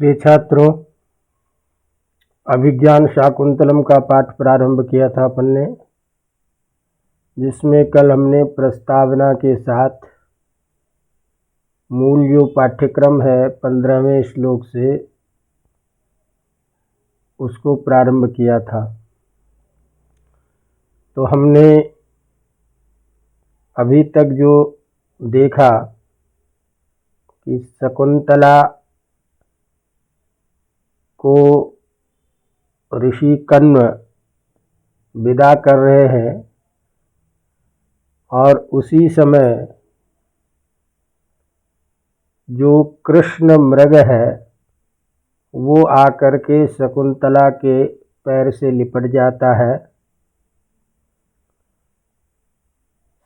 प्रिय छात्रों, अभिज्ञान शाकुंतलम का पाठ प्रारंभ किया था अपन ने, जिसमें कल हमने प्रस्तावना के साथ मूल जो पाठ्यक्रम है 15वें श्लोक से उसको प्रारंभ किया था। तो हमने अभी तक जो देखा कि शकुंतला को ऋषि कण्व विदा कर रहे हैं और उसी समय जो कृष्ण मृग है वो आकर के शकुंतला के पैर से लिपट जाता है।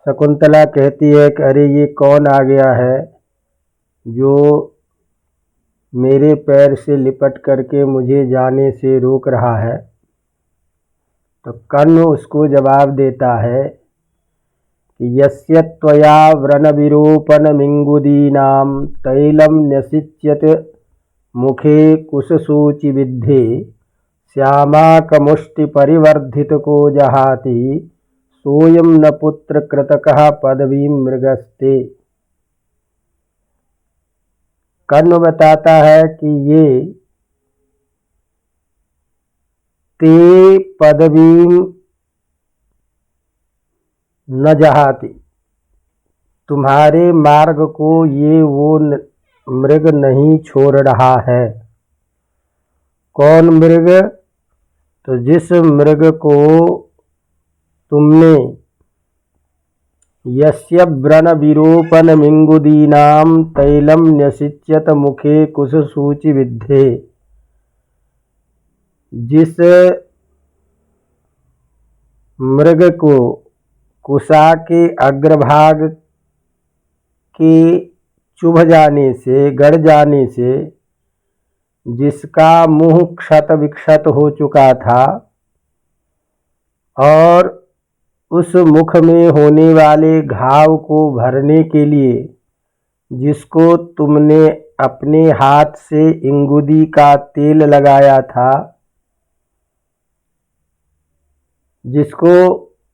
शकुंतला कहती है कि अरे ये कौन आ गया है जो मेरे पैर से लिपट करके मुझे जाने से रोक रहा है। तो कर्ण उसको जवाब देता है कि यस्य त्वया व्रणविरूपणमिङ्गुदीनां तैलं न्यसिच्यत मुखे कुशसूचि विद्धे श्यामाकमुष्टिपरिवर्धितको जहाति सोऽयं न पुत्रकृतकः पदवीं मृगस्ते। कर्ण बताता है कि ये ते पदवीं न जहाति, तुम्हारे मार्ग को ये वो मृग नहीं छोड़ रहा है। कौन मृग? तो जिस मृग को तुमने यस्य व्रणविरूपणमिङ्गुदीनां तैलं न्यसिच्यत मुखे कुशसूचि विद्धे, जिस मृग को कुशा के अग्रभाग के चुभ जाने से, गड़ जाने से जिसका मुंह क्षत विक्षत हो चुका था और उस मुख में होने वाले घाव को भरने के लिए जिसको तुमने अपने हाथ से इंगुदी का तेल लगाया था, जिसको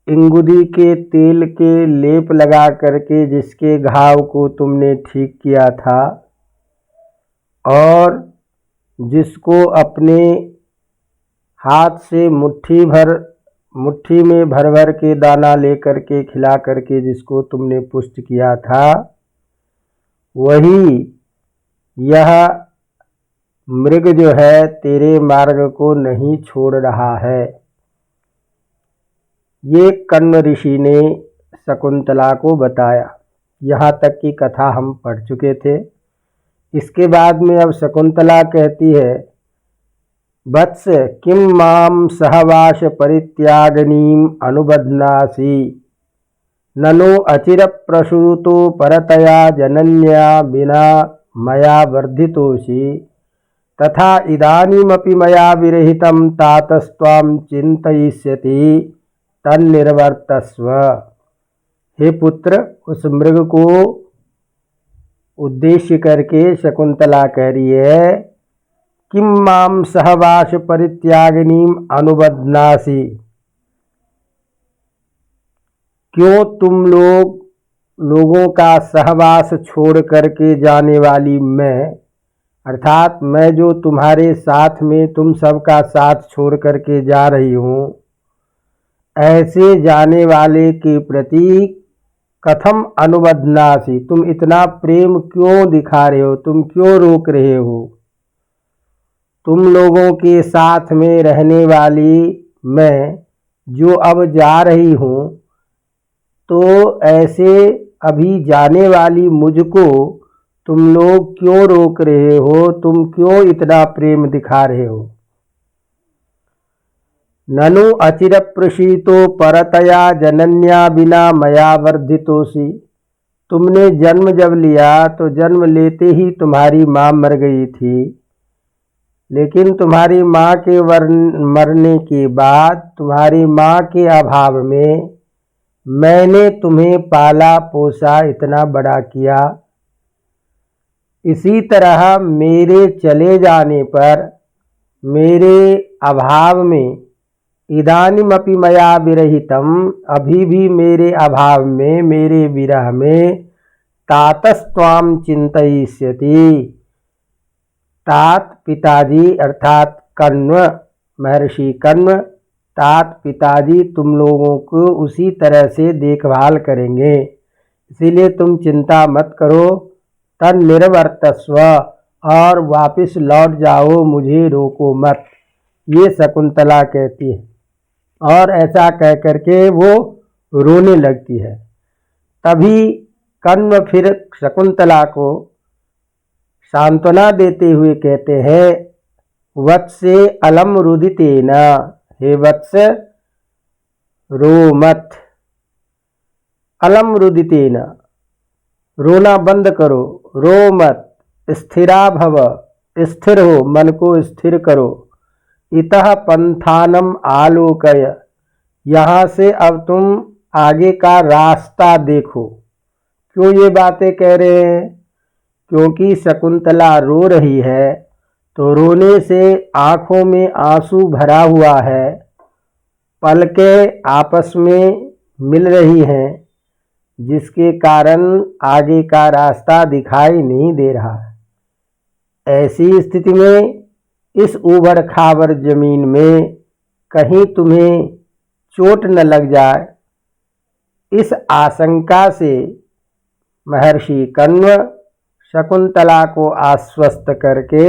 इंगुदी के तेल के लेप लगा करके जिसके घाव को तुमने ठीक किया था और जिसको अपने हाथ से मुट्ठी में भर भर के दाना लेकर के खिला करके जिसको तुमने पुष्ट किया था, वही यह मृग जो है तेरे मार्ग को नहीं छोड़ रहा है। ये कण्व ऋषि ने शकुंतला को बताया। यहाँ तक की कथा हम पढ़ चुके थे। इसके बाद में अब शकुंतला कहती है, वत्स किं मां सहवास परित्यागिनीं अनुबध्नासि ननु अचिरप्रसूतो परतया जनन्या विना मया वर्धितोषि तथा इदानीमपि मया विरहितं तातस्त्वां चिन्तयिष्यति तन्निर्वर्तस्व। हे पुत्र, उस मृग को उद्देश्य करके शकुंतला कह रही है, किं मां सहवास परित्यागिनीं अनुबध्नासि, क्यों तुम लोगों का सहवास छोड़ करके जाने वाली मैं, अर्थात मैं जो तुम्हारे साथ में तुम सबका साथ छोड़ करके जा रही हूँ, ऐसे जाने वाले के प्रति कथम अनुबध्नासि, तुम इतना प्रेम क्यों दिखा रहे हो, तुम क्यों रोक रहे हो। तुम लोगों के साथ में रहने वाली मैं जो अब जा रही हूँ, तो ऐसे अभी जाने वाली मुझको तुम लोग क्यों रोक रहे हो, तुम क्यों इतना प्रेम दिखा रहे हो। ननु अचिरप्रसीतो परतया जनन्या बिना मया वर्धितोषि, तुमने जन्म जब लिया तो जन्म लेते ही तुम्हारी माँ मर गई थी, लेकिन तुम्हारी माँ के मरने के बाद तुम्हारी माँ के अभाव में मैंने तुम्हें पाला पोसा, इतना बड़ा किया, इसी तरह मेरे चले जाने पर, मेरे अभाव में, इदानीमपि मया विरहितम, अभी भी मेरे अभाव में, मेरे विरह में, तातस्त्वाम चिंतयिष्यति, तात पिताजी अर्थात कण्व, महर्षि कण्व, तात पिताजी तुम लोगों को उसी तरह से देखभाल करेंगे, इसीलिए तुम चिंता मत करो। तन निर्वर्तस्व, और वापस लौट जाओ, मुझे रोको मत, ये शकुंतला कहती है। और ऐसा कह करके वो रोने लगती है। तभी कण्व फिर शकुंतला को सांत्वना देते हुए कहते हैं, वत्से अलम रुदितेन, हे वत्स रो मत, अलम रुदितेन, रोना बंद करो, रो मत, स्थिरा भव, स्थिर हो, मन को स्थिर करो, इतः पंथानम आलोकय, यहाँ से अब तुम आगे का रास्ता देखो। क्यों ये बातें कह रहे हैं? क्योंकि शकुंतला रो रही है, तो रोने से आंखों में आंसू भरा हुआ है, पलकें आपस में मिल रही हैं, जिसके कारण आगे का रास्ता दिखाई नहीं दे रहा है। ऐसी स्थिति में इस ऊबड़ खाबड़ जमीन में कहीं तुम्हें चोट न लग जाए, इस आशंका से महर्षि कण्व शकुंतला को आश्वस्त करके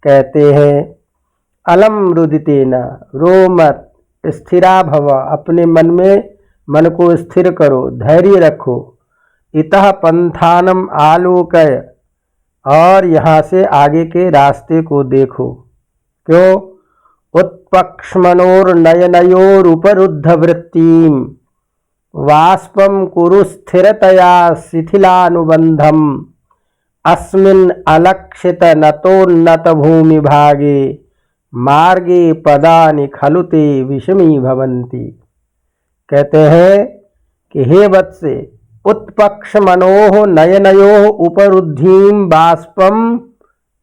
कहते हैं, अलम रुदितेन, रो मत, स्थिरा भव, अपने मन में मन को स्थिर करो, धैर्य रखो, इतः पंथानम आलोकय, और यहाँ से आगे के रास्ते को देखो। क्यों? उत्पक्ष्मणोर्नयनयोरुपरुद्ध वृत्तिम वाष्पम कुरु स्थिरतया शिथिलानुबंधम अस्मिन् अलक्षित नतोन्नत भूमि भागे मार्गे पदानि खलु ते विषमी भवन्ति। कहते हैं कि हे वत्से, उत्पक्ष्मणोः नयनयोः उपरुद्धिं बाष्पम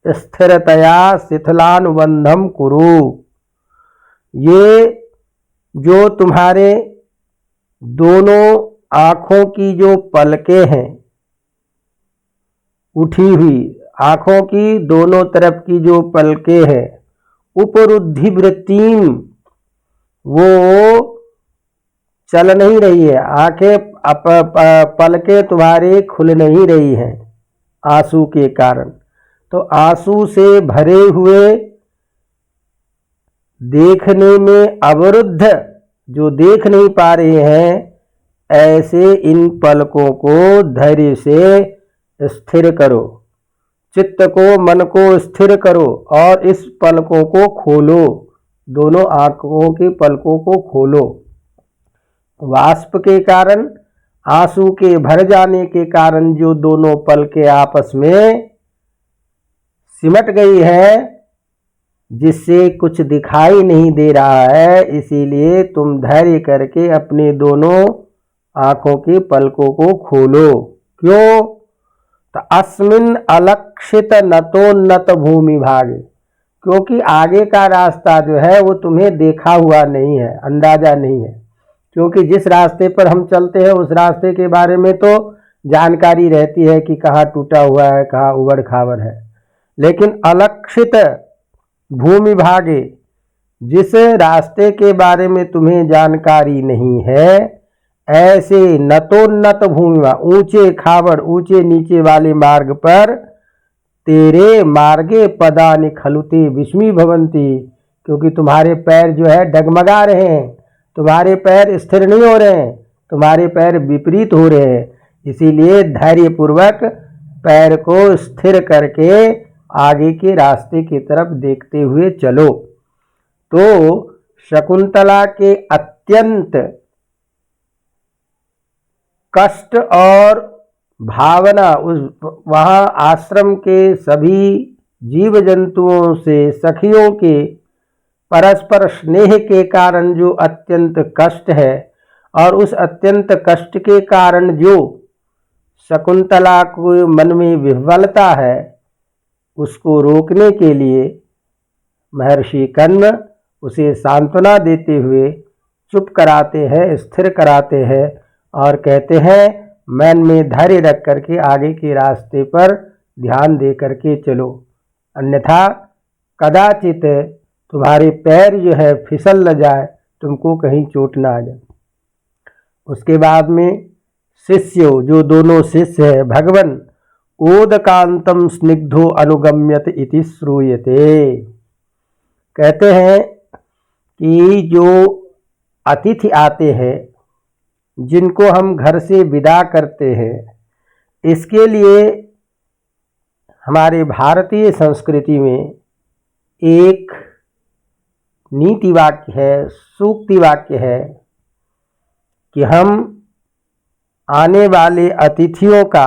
स्थिरतया शिथिलानुबंधम कुरु। ये जो तुम्हारे दोनों आँखों की जो पलकें हैं, उठी हुई आँखों की दोनों तरफ की जो पलकें हैं, उपरुद्धि वृत्तिम, वो चल नहीं रही है, आंखें पलकें तुम्हारी खुल नहीं रही हैं आंसू के कारण। तो आंसू से भरे हुए, देखने में अवरुद्ध, जो देख नहीं पा रहे हैं, ऐसे इन पलकों को धैर्य से स्थिर करो, चित्त को, मन को स्थिर करो, और इस पलकों को खोलो, दोनों आंखों की पलकों को खोलो। वाष्प के कारण, आंसू के भर जाने के कारण जो दोनों पलकें आपस में सिमट गई है, जिससे कुछ दिखाई नहीं दे रहा है, इसीलिए तुम धैर्य करके अपने दोनों आंखों की पलकों को खोलो। क्यों? तो अस्मिन् अलक्षित नतोन्नत भूमि भागे, क्योंकि आगे का रास्ता जो है वो तुम्हें देखा हुआ नहीं है, अंदाजा नहीं है। क्योंकि जिस रास्ते पर हम चलते हैं उस रास्ते के बारे में तो जानकारी रहती है कि कहाँ टूटा हुआ है, कहाँ उबड़ खाबड़ है, लेकिन अलक्षित भूमि भागे, जिस रास्ते के बारे में तुम्हें जानकारी नहीं है, ऐसे नतोन्नत भूमि, ऊंचे खाबड़, ऊंचे नीचे वाले मार्ग पर तेरे मार्गे पदानि खलुते विस्मी भवंती, क्योंकि तुम्हारे पैर जो है डगमगा रहे हैं, तुम्हारे पैर स्थिर नहीं हो रहे हैं, तुम्हारे पैर विपरीत हो रहे हैं। इसीलिए धैर्यपूर्वक पैर को स्थिर करके आगे के रास्ते की तरफ देखते हुए चलो। तो शकुंतला के अत्यंत कष्ट और भावना, उस वहाँ आश्रम के सभी जीव जंतुओं से, सखियों के परस्पर स्नेह के कारण जो अत्यंत कष्ट है, और उस अत्यंत कष्ट के कारण जो शकुंतला को मन में विह्वलता है, उसको रोकने के लिए महर्षि कण्व उसे सांत्वना देते हुए चुप कराते हैं, स्थिर कराते हैं और कहते हैं मन में धैर्य रख करके आगे के रास्ते पर ध्यान दे करके चलो, अन्यथा कदाचित तुम्हारे पैर जो है फिसल न जाए, तुमको कहीं चोट ना आ जाए। उसके बाद में शिष्य, जो दोनों शिष्य है, भगवन ओदकांतम स्निग्धो अनुगम्यत इति श्रूयते। कहते हैं कि जो अतिथि आते हैं, जिनको हम घर से विदा करते हैं, इसके लिए हमारे भारतीय संस्कृति में एक नीति वाक्य है, सूक्ति वाक्य है कि हम आने वाले अतिथियों का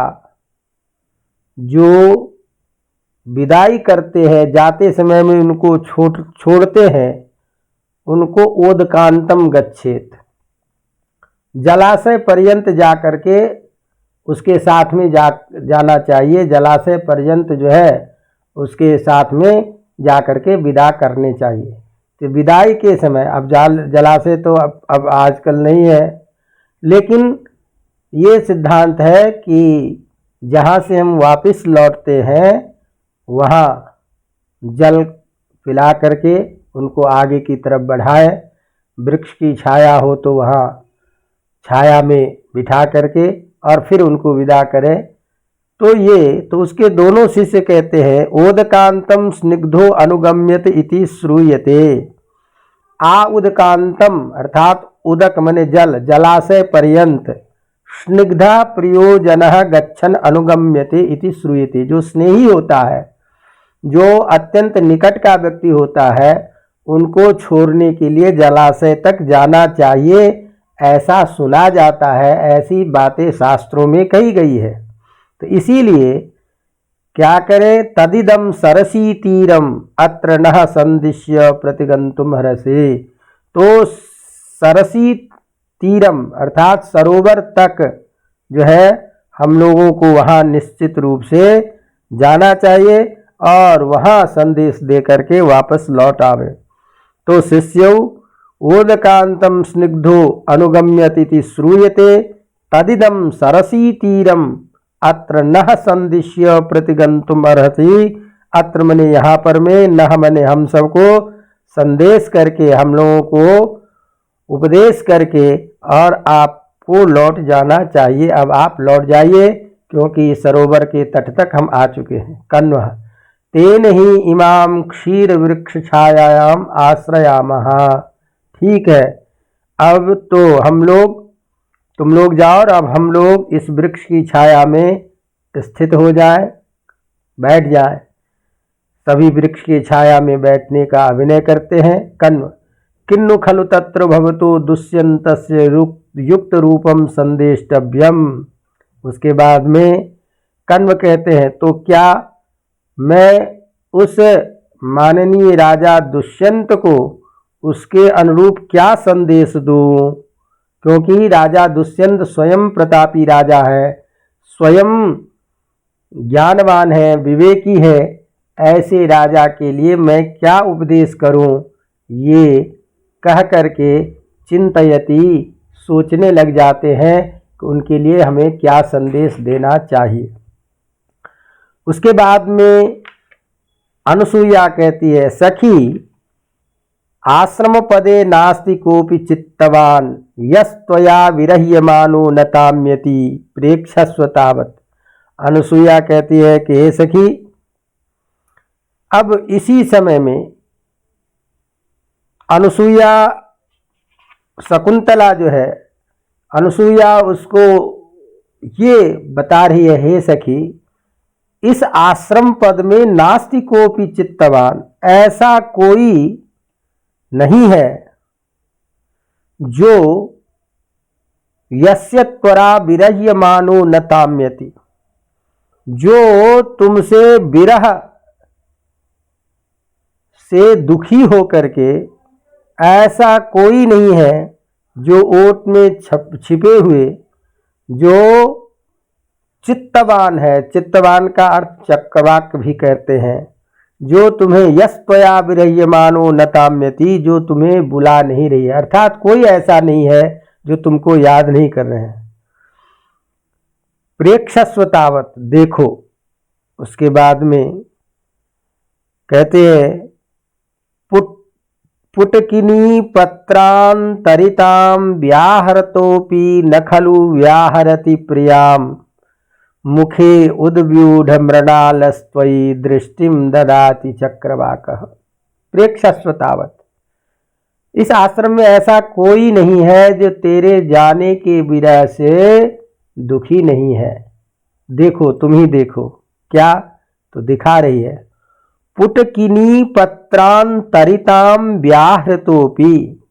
जो विदाई करते हैं, जाते समय में उनको छोड़ते हैं, उनको ओदकांतम गच्छेत, जलाशय पर्यंत जा करके उसके साथ में जाना चाहिए। जलाशय पर्यंत जो है उसके साथ में जा करके विदा करने चाहिए। तो विदाई के समय, अब जलाशय तो अब आजकल नहीं है, लेकिन ये सिद्धांत है कि जहाँ से हम वापस लौटते हैं वहाँ जल पिला करके उनको आगे की तरफ बढ़ाएं। वृक्ष की छाया हो तो वहाँ छाया में बिठा करके और फिर उनको विदा करें। तो उसके दोनों शिष्य कहते हैं ओदकांतम स्निग्धो अनुगम्यत इति श्रूयते। आ उदकांतम अर्थात उदक मने जल, जलाशय पर्यंत, स्निग्धा प्रियोजनः गच्छन अनुगम्यते इति श्रूयते। जो स्नेही होता है, जो अत्यंत निकट का व्यक्ति होता है, उनको छोड़ने के लिए जलाशय तक जाना चाहिए, ऐसा सुना जाता है। ऐसी बातें शास्त्रों में कही गई है। तो इसीलिए क्या करें, तदिदम सरसी तीरम अत्र नः संदिश्य प्रतिगंतुम हरसे। तो सरसी तीरम अर्थात सरोवर तक जो है हम लोगों को वहाँ निश्चित रूप से जाना चाहिए और वहाँ संदेश दे करके वापस लौट आवे। तो शिष्यौ ओदकांतम स्निग्धो अनुगम्यति श्रूयते तदिदम सरसी तीरम अत्र नः संदिश्य प्रतिगंतुम अर्हति। अत्र मने यहाँ पर में, नह मने हम सबको, संदेश करके, हम लोगों को उपदेश करके और आपको लौट जाना चाहिए। अब आप लौट जाइए, क्योंकि सरोवर के तट तक हम आ चुके हैं। कण्व तेन ही इमाम क्षीर वृक्ष छायायाम आश्रयामः। ठीक है, अब तो तुम लोग जाओ और अब हम लोग इस वृक्ष की छाया में स्थित हो जाए, बैठ जाए। सभी वृक्ष की छाया में बैठने का अभिनय करते हैं। कण्व किन्नु खलु तत्र भवतो दुष्यन्तस्य युक्त रूपम संदेष्टव्यम। उसके बाद में कण्व कहते हैं, तो क्या मैं उस माननीय राजा दुष्यंत को उसके अनुरूप क्या संदेश दूं, क्योंकि राजा दुष्यंत स्वयं प्रतापी राजा है, स्वयं ज्ञानवान है, विवेकी है। ऐसे राजा के लिए मैं क्या उपदेश करूं, ये कह करके चिंतयति, सोचने लग जाते हैं कि उनके लिए हमें क्या संदेश देना चाहिए। उसके बाद में अनुसूया कहती है, सखी आश्रम पदे नास्ति कोपि चित्तवान यस्त्वया विरह्यमानो न ताम्यति प्रेक्षस्व तावत्। अनुसूया कहती है कि हे सखी, अब इसी समय में अनुसूया, शकुंतला जो है, अनुसूया उसको ये बता रही है, हे सखी, इस आश्रम पद में नास्ति कोपि चित्तवान, ऐसा कोई नहीं है जो यस्य त्वरा विरह्यमानो न ताम्यति, जो तुमसे विरह से दुखी होकर के, ऐसा कोई नहीं है जो ओट में छिपे हुए, जो चित्तवान है, चित्तवान का अर्थ चक्रवाक भी कहते हैं, जो तुम्हें यस्त्वया विरह्यमानो न ताम्यति, जो तुम्हें बुला नहीं रही है, अर्थात कोई ऐसा नहीं है जो तुमको याद नहीं कर रहे हैं। प्रेक्षस्व तावत, देखो। उसके बाद में कहते हैं पुटकिनी पत्रांतरिताम व्याहरतोपि न खलु व्याहरति प्रियाम मुखे उद्व्यूढ़ मृणालस्त्वयि दृष्टिम ददाति चक्रवाकः। प्रेक्षस्व तावत, इस आश्रम में ऐसा कोई नहीं है जो तेरे जाने के विरह से दुखी नहीं है। देखो, तुम ही देखो। क्या? तो दिखा रही है, पुटकिनी पत्रांतरिताम व्याहृतोपि।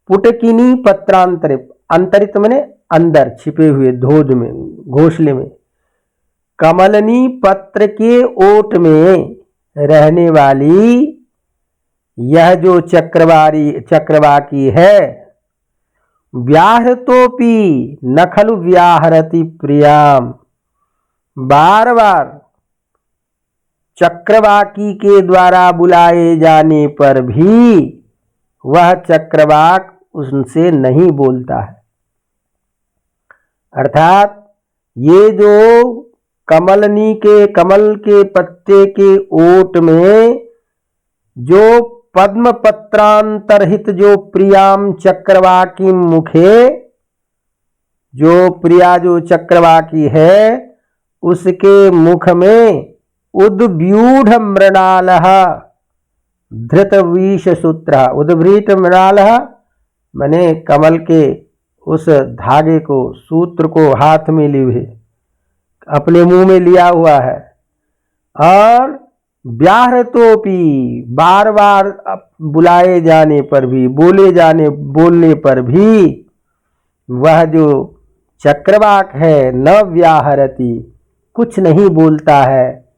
पुटकिनी पत्रांतरित, अंतरित माने अंदर छिपे हुए, धोध में, घोंसले में। कमलनी पत्र के ओट में रहने वाली यह जो चक्रवाकी है, व्याहृतोपि न खलु व्याहरति प्रियाम, बार बार चक्रवाकी के द्वारा बुलाए जाने पर भी वह चक्रवाक उनसे नहीं बोलता है। अर्थात ये जो कमल के पत्ते के ओट में जो पद्म पत्रांतरहित जो प्रियाम चक्रवाकी मुखे, जो प्रिया जो चक्रवाकी है उसके मुख में उद्व्यूढ़ मृणालः धृतवीश सूत्र। उद्भृत मृणालः माने कमल के उस धागे को, सूत्र को हाथ में लिए अपने मुंह में लिया हुआ है। और व्याहृतोपि, बार बार बुलाए जाने पर भी, बोलने पर भी वह जो चक्रवाक है न व्याहरति, कुछ नहीं बोलता है,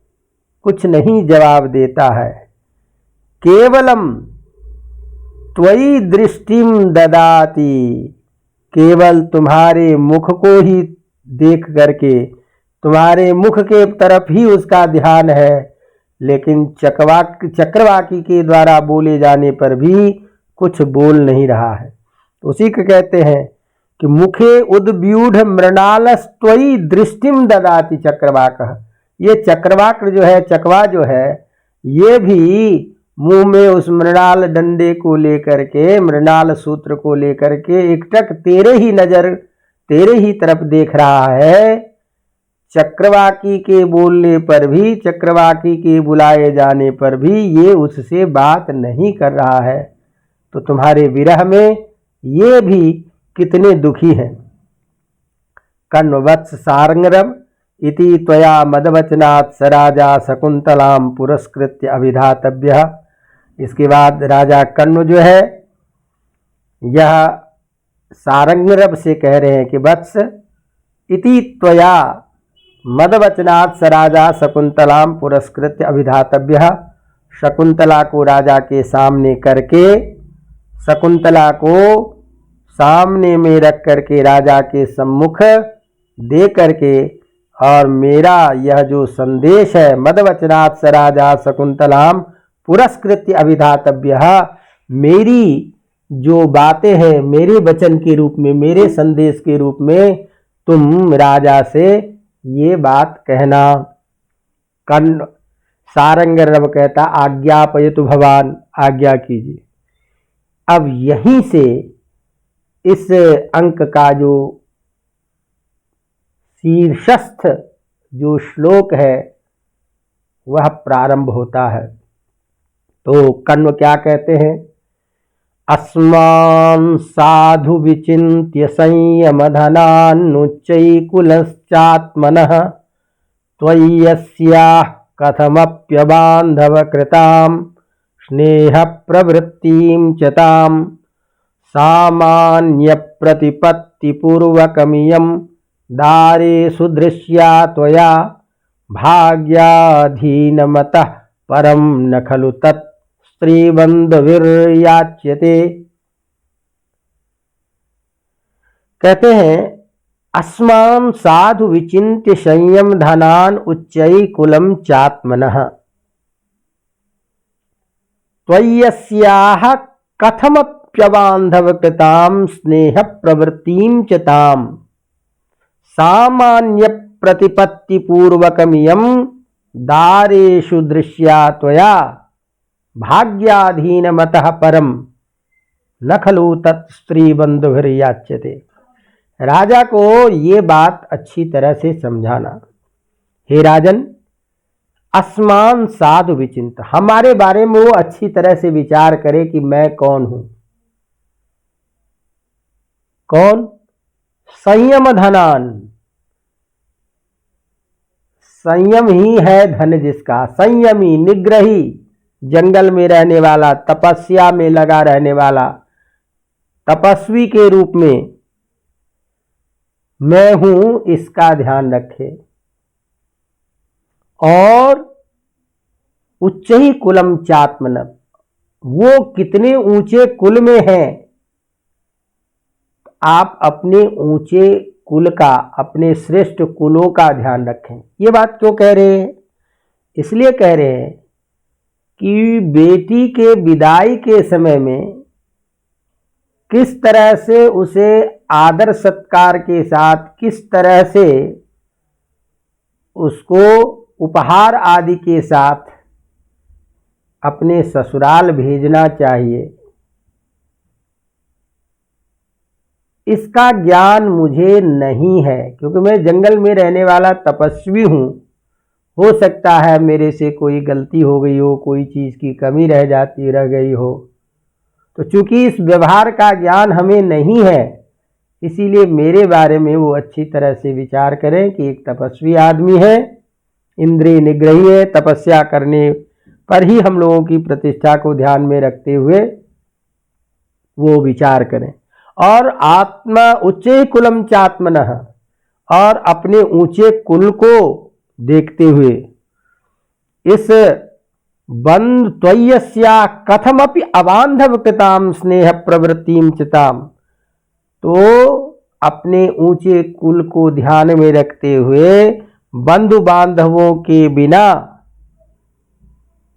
कुछ नहीं जवाब देता है। केवलम त्वयि दृष्टिम ददाति, केवल तुम्हारे मुख को ही देख करके, तुम्हारे मुख के तरफ ही उसका ध्यान है, लेकिन चक्रवाकी के द्वारा बोले जाने पर भी कुछ बोल नहीं रहा है। तो उसी को कहते हैं कि मुखे उद्व्यूढ़ मृणालस्त्वयि दृष्टिम ददाति चक्रवाकः। ये चक्रवाक जो है, चकवा जो है, ये भी मुंह में उस मृणाल डंडे को लेकर के, मृणाल सूत्र को लेकर के एकटक तेरे ही नजर, तेरे ही तरफ देख रहा है। चक्रवाकी के बोलने पर भी, चक्रवाकी के बुलाए जाने पर भी ये उससे बात नहीं कर रहा है। तो तुम्हारे विरह में ये भी कितने दुखी हैं। कण्ववत्स सारंगरम इति त्वया मदवचनात् स राजा शकुंतलाम पुरस्कृत्य अभिधातव्यः। इसके बाद राजा कण्व जो है, यह सारंगरव से कह रहे हैं कि वत्स इति त्वया मदवचनात् स राजा शकुंतलाम पुरस्कृत्य अभिधातव्यः। शकुंतला को राजा के सामने करके, शकुंतला को सामने में रख करके, राजा के सम्मुख दे करके, और मेरा यह जो संदेश है, मदवचनात् स राजा शकुंतलाम पुरस्कृत्य अभिधातव्यः, मेरी जो बातें हैं मेरे वचन के रूप में, मेरे संदेश के रूप में तुम राजा से ये बात कहना। कर्ण सारंगरव कहता आज्ञापयतु भवान, आज्ञा कीजिए। अब यहीं से इस अंक का जो शीर्षस्थ जो श्लोक है वह प्रारंभ होता है। तो कण्व क्या कहते हैं? अस्मान् साधु विचिन्त्य संयमधनान्नुच्चैकुलश्चात्मनः त्वय्यस्याः कथमप्यबान्धव कृतां स्नेह प्रवृत्तिं च तां सामान्य प्रतिपत्तिपूर्वकमियं दारेषु दृश्या त्वया भाग्याधीनमतः परम न खलु तत् स्त्रीबन्धुभिर्याच्यते। कहते हैं अस्मान् साधु विचिन्त्य संयम धनान् उच्चै कुलं चात्मनः त्वय्यस्याः कथमप्यबान्धवकृतां स्नेह प्रवृत्तिं च ताम् सामान्य प्रतिपत्तिपूर्वकमियं दारेषु दृश्या त्वया भाग्याधीनमतः परम न खलु तत् स्त्री बंधुभिर्याच्यते। राजा को ये बात अच्छी तरह से समझाना। हे राजन, अस्मान साधु विचिंत, हमारे बारे में वो अच्छी तरह से विचार करे कि मैं कौन हूं। कौन? संयम धनान, संयम ही है धन जिसका। संयमी, निग्रही, जंगल में रहने वाला, तपस्या में लगा रहने वाला, तपस्वी के रूप में मैं हूं, इसका ध्यान रखे। और उच्च ही कुलम चात्मन, वो कितने ऊंचे कुल में हैं। आप अपने ऊंचे कुल का, अपने श्रेष्ठ कुलों का ध्यान रखें। ये बात क्यों कह रहे हैं? इसलिए कह रहे हैं कि बेटी के विदाई के समय में किस तरह से उसे आदर सत्कार के साथ, किस तरह से उसको उपहार आदि के साथ अपने ससुराल भेजना चाहिए, इसका ज्ञान मुझे नहीं है, क्योंकि मैं जंगल में रहने वाला तपस्वी हूं। हो सकता है मेरे से कोई गलती हो गई हो, कोई चीज की कमी रह गई हो। तो चूंकि इस व्यवहार का ज्ञान हमें नहीं है, इसीलिए मेरे बारे में वो अच्छी तरह से विचार करें कि एक तपस्वी आदमी है, इंद्रिय निग्रही है, तपस्या करने पर ही हम लोगों की प्रतिष्ठा को ध्यान में रखते हुए वो विचार करें। और आत्मा उच्चे कुलम चात्मनः, और अपने ऊंचे कुल को देखते हुए इस बंध त्वय्यस्या कथमपि अबांधव कृताम स्नेह प्रवृत्तिम चिताम, तो अपने ऊंचे कुल को ध्यान में रखते हुए बंधु बांधवों के बिना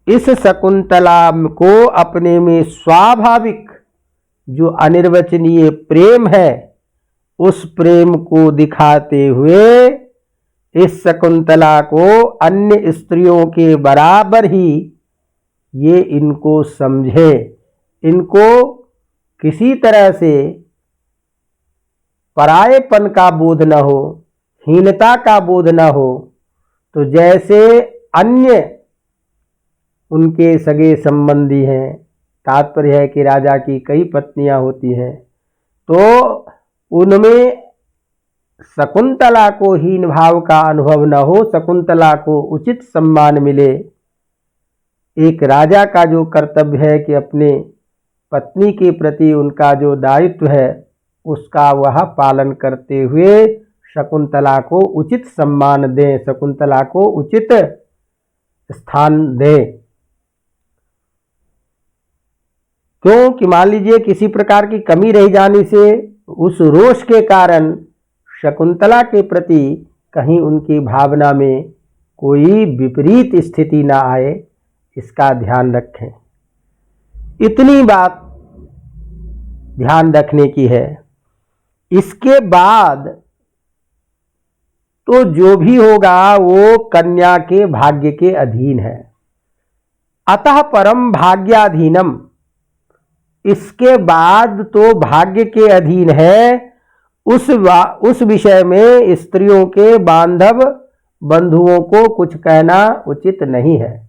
इस शकुंतला को अपने में स्वाभाविक जो अनिर्वचनीय प्रेम है, उस प्रेम को दिखाते हुए इस शकुंतला को अन्य स्त्रियों के बराबर ही ये इनको समझे, इनको किसी तरह से परायेपन का बोध न हो, हीनता का बोध न हो। तो जैसे अन्य उनके सगे संबंधी हैं, तात्पर्य है कि राजा की कई पत्नियां होती हैं, तो उनमें शकुंतला को हीन भाव का अनुभव न हो, शकुंतला को उचित सम्मान मिले। एक राजा का जो कर्तव्य है कि अपने पत्नी के प्रति उनका जो दायित्व है उसका वह पालन करते हुए शकुंतला को उचित सम्मान दें, शकुंतला को उचित स्थान दें। क्योंकि मान लीजिए किसी प्रकार की कमी रह जाने से उस रोष के कारण शकुंतला के प्रति कहीं उनकी भावना में कोई विपरीत स्थिति ना आए, इसका ध्यान रखें। इतनी बात ध्यान रखने की है। इसके बाद तो जो भी होगा वो कन्या के भाग्य के अधीन है। अतः परम भाग्याधीनम, इसके बाद तो भाग्य के अधीन है। उस विषय में स्त्रियों के बांधव बंधुओं को कुछ कहना उचित नहीं है।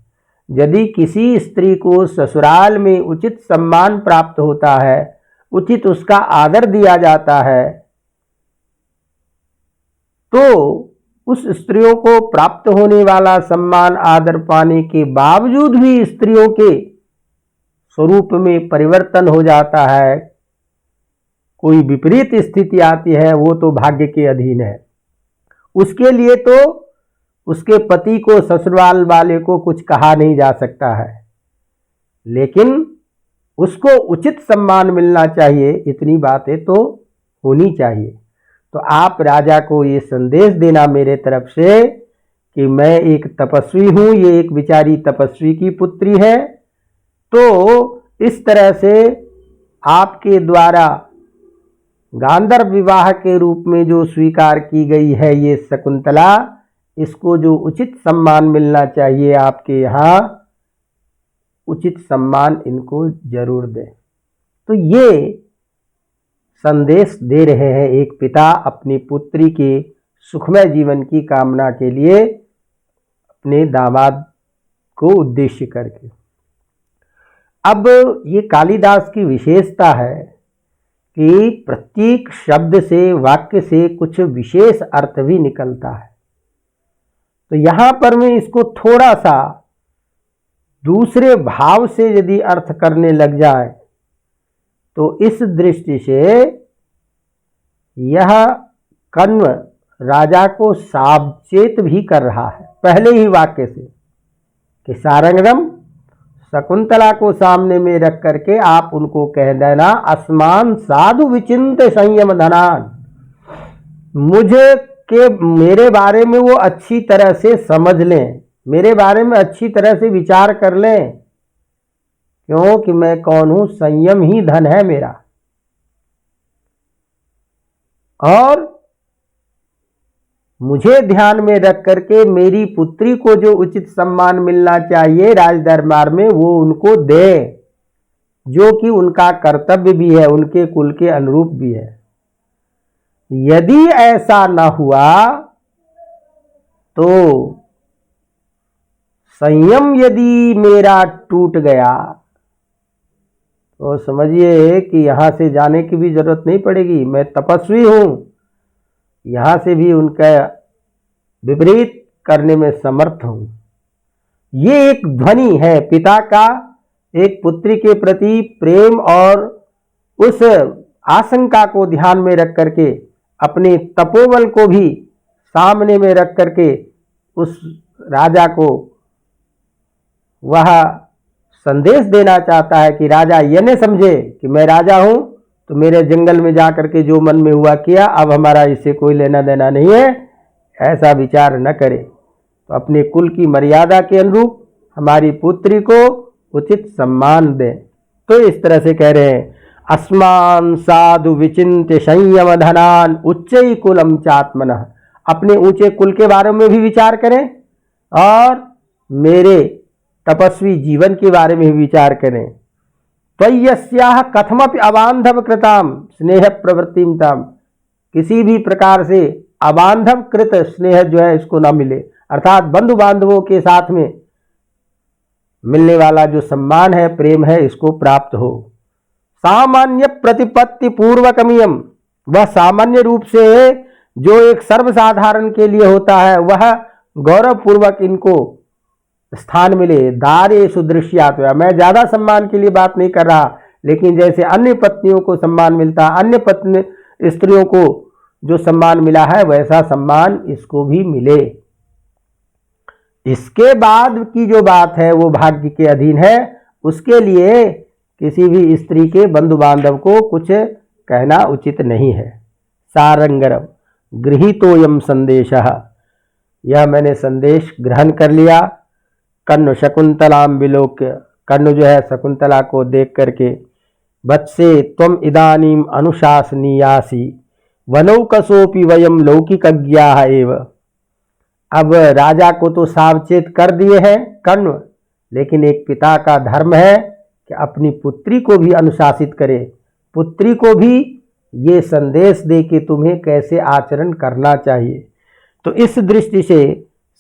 यदि किसी स्त्री को ससुराल में उचित सम्मान प्राप्त होता है, उचित उसका आदर दिया जाता है, तो उस स्त्रियों को प्राप्त होने वाला सम्मान आदर पाने के बावजूद भी स्त्रियों के स्वरूप में परिवर्तन हो जाता है, कोई विपरीत स्थिति आती है, वो तो भाग्य के अधीन है। उसके लिए तो उसके पति को, ससुराल वाले को कुछ कहा नहीं जा सकता है, लेकिन उसको उचित सम्मान मिलना चाहिए, इतनी बातें तो होनी चाहिए। तो आप राजा को ये संदेश देना मेरे तरफ से कि मैं एक तपस्वी हूं, ये एक बेचारी तपस्वी की पुत्री है, तो इस तरह से आपके द्वारा गांधर्व विवाह के रूप में जो स्वीकार की गई है ये शकुंतला, इसको जो उचित सम्मान मिलना चाहिए आपके यहाँ, उचित सम्मान इनको जरूर दें। तो ये संदेश दे रहे हैं एक पिता अपनी पुत्री के सुखमय जीवन की कामना के लिए अपने दामाद को उद्देश्य करके। अब ये कालिदास की विशेषता है कि प्रत्येक शब्द से, वाक्य से कुछ विशेष अर्थ भी निकलता है। तो यहाँ पर मैं इसको थोड़ा सा दूसरे भाव से यदि अर्थ करने लग जाए तो इस दृष्टि से यह कण्व राजा को सावचेत भी कर रहा है पहले ही वाक्य से कि सारंगरम, शकुंतला को सामने में रख करके आप उनको कह देना, अस्मान साधु विचिंत संयम धनान, मुझे के मेरे बारे में वो अच्छी तरह से समझ लें, मेरे बारे में अच्छी तरह से विचार कर लें, क्योंकि मैं कौन हूं, संयम ही धन है मेरा। और मुझे ध्यान में रख करके मेरी पुत्री को जो उचित सम्मान मिलना चाहिए राज दरबार में वो उनको दे, जो कि उनका कर्तव्य भी है, उनके कुल के अनुरूप भी है। यदि ऐसा न हुआ तो संयम यदि मेरा टूट गया तो समझिए कि यहां से जाने की भी जरूरत नहीं पड़ेगी, मैं तपस्वी हूं, यहां से भी उनका विपरीत करने में समर्थ हूं। ये एक ध्वनि है पिता का एक पुत्री के प्रति प्रेम और उस आशंका को ध्यान में रख करके अपने तपोबल को भी सामने में रख करके उस राजा को वह संदेश देना चाहता है कि राजा ये न समझे कि मैं राजा हूं तो मेरे जंगल में जा करके जो मन में हुआ किया, अब हमारा इससे कोई लेना देना नहीं है, ऐसा विचार न करे। तो अपने कुल की मर्यादा के अनुरूप हमारी पुत्री को उचित सम्मान दें। तो इस तरह से कह रहे हैं, अस्मान साधु विचिन्त्य संयम धनान उच्चै कुलम चात्मनः, अपने ऊंचे कुल के बारे में भी विचार करें और मेरे तपस्वी जीवन के बारे में भी विचार करें। त्वय्यस्याः कथमपि अबांधव कृताम स्नेह प्रवृत्तिम ताम, किसी भी प्रकार से अबांधव कृत स्नेह जो है इसको ना मिले, अर्थात बंधु बांधवों के साथ में मिलने वाला जो सम्मान है, प्रेम है, इसको प्राप्त हो। सामान्य प्रतिपत्ति पूर्वकमियम, वह सामान्य रूप से जो एक सर्वसाधारण के लिए होता है वह गौरव पूर्वक इनको स्थान मिले। दारे सुदृश्यात, मैं ज्यादा सम्मान के लिए बात नहीं कर रहा, लेकिन जैसे अन्य पत्नियों को सम्मान मिलता, अन्य पत्नी स्त्रियों को जो सम्मान मिला है वैसा सम्मान इसको भी मिले। इसके बाद की जो बात है वो भाग्य के अधीन है, उसके लिए किसी भी स्त्री के बंधु बांधव को कुछ कहना उचित नहीं है। सारंगरम गृहीतोयम संदेशः, यह मैंने संदेश ग्रहण कर लिया। कण्व शकुंतलाम विलोक्य, कण्व जो है शकुंतला को देख करके, वत्से त्वम इदानीम अनुशासनीयासि वनौकसोपि वयम लौकिकज्ञाः एव। अब राजा को तो सावचेत कर दिए हैं कण्व, लेकिन एक पिता का धर्म है कि अपनी पुत्री को भी अनुशासित करे, पुत्री को भी ये संदेश दे कि तुम्हें कैसे आचरण करना चाहिए। तो इस दृष्टि से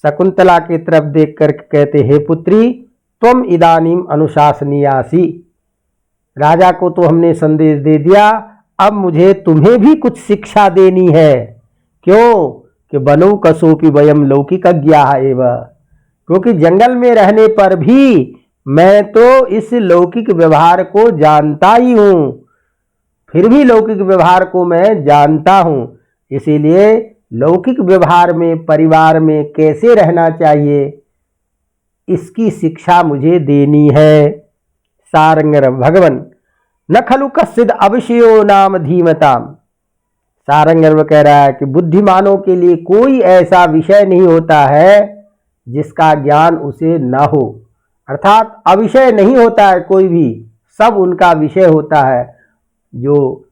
शकुंतला की तरफ देख कर कहते, हे पुत्री त्वम इदानीम अनुशासनीयासि, राजा को तो हमने संदेश दे दिया, अब मुझे तुम्हें भी कुछ शिक्षा देनी है। क्यों कि बनो कसोपि वयम लौकिकज्ञाः एव, क्योंकि जंगल में रहने पर भी मैं तो इस लौकिक व्यवहार को जानता ही हूं, फिर भी लौकिक व्यवहार को मैं जानता हूं, इसीलिए लौकिक व्यवहार में परिवार में कैसे रहना चाहिए इसकी शिक्षा मुझे देनी है। सारंगरम भगवन न खलु कश्चिद अविषयो नाम धीमताम, सारंग कह रहा है कि बुद्धिमानों के लिए कोई ऐसा विषय नहीं होता है जिसका ज्ञान उसे ना हो, अर्थात अविषय नहीं होता है कोई भी, सब उनका विषय होता है। जो